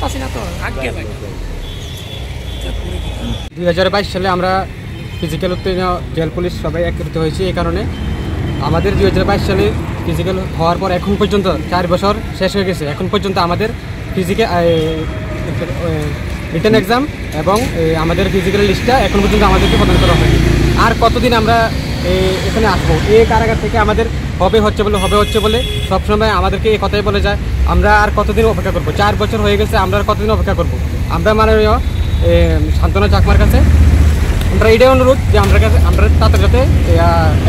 আসি না তো আগে 2022 সালে আমরা ফিজিক্যাল উত্তীর্ণ জেল পুলিশ সবাই একত্রিত হয়েছি। এই কারণে আমাদের 2022 সালে ফিজিক্যাল হওয়ার পর এখন পর্যন্ত 4 বছর শেষ হয়ে গেছে। এখন পর্যন্ত আমাদের রিটেন এক্সাম এবং আমাদের ফিজিক্যাল লিস্টটা এখন পর্যন্ত আমাদেরকে প্রদান করা হয়নি। আর কতদিন আমরা এখানে আসবো? এই কারাগার থেকে আমাদের হবে হচ্ছে বলে সবসময় আমাদেরকে এই কথাই বলে যায়। আমরা আর কতদিন অপেক্ষা করবো? 4 বছর হয়ে গেছে, আমরা আর কতদিন অপেক্ষা করবো? আমরা মাননীয় শান্তনা চাকমার কাছে আমরা এটাই অনুরোধ যে আমরা তাদের যাতে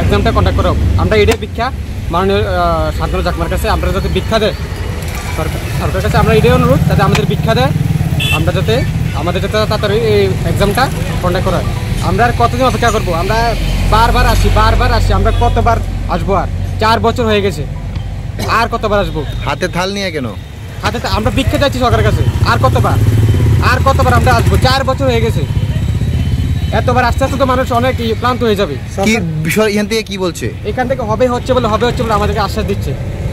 এক্সামটা কন্ডাক্ট করা হোক। আমরা এটাই ভিক্ষা মাননীয় শান্তনা চাকমার কাছে আমরা যাতে ভিক্ষা দেয় সরকারের কাছে আমরা এটাই অনুরোধ যাতে আমাদের ভিক্ষা দেয়, আমরা যাতে আমাদের যাতে তাড়াতাড়ি এই এক্সামটা কন্ডাক্ট করা হয়। আমরা আর কতদিন অপেক্ষা করবো? আমরা বারবার আসি, আমরা কতবার আসবো? আর 4 বছর হয়ে গেছে, আর কতবার আসবো? হাতে থাল নিয়ে কেন? আমরা ভিক্ষা যাচ্ছি সরকারের কাছে, আর কতবার আমরা আসবো? 4 বছর হয়ে গেছে, এতবার আস্তে আস্তে তো মানুষ অনেক ক্লান্ত হয়ে যাবে। কি বিষয় এখান থেকে কি বলছে? এখান থেকে হবে হচ্ছে বলে আমাদেরকে আশ্বাস দিচ্ছে,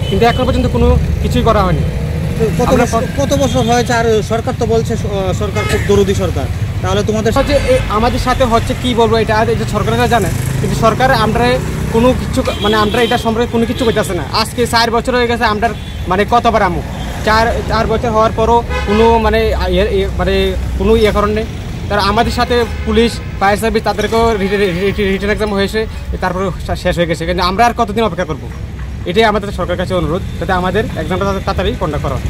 কিন্তু এখন পর্যন্ত কোনো কিছুই করা হয়নি। কত বছর হয়েছে? আর সরকার তো বলছে সরকার খুব দরদি সরকার, তাহলে তোমাদের হচ্ছে আমাদের সাথে হচ্ছে কি বলবো, এটা সরকারেরা জানে, কিন্তু সরকার আমরা কোনো কিছু আমরা এটা সম্পর্কে কোনো কিছু করতেছে না। আজকে 4 বছর হয়ে গেছে, আমরা কতবার আমু 4 বছর হওয়ার পরও কোনো কোনো কারণে তারা আমাদের সাথে পুলিশ ফায়ার সার্ভিস তাদেরকেও রিটেন এক্সাম হয়েছে, তারপরে শেষ হয়ে গেছে, কিন্তু আমরা আর কতদিন অপেক্ষা করবো? এটাই আমাদের সরকারের কাছে অনুরোধ যাতে আমাদের এক্সামটা তাড়াতাড়ি কন্ডাক্ট করা হয়।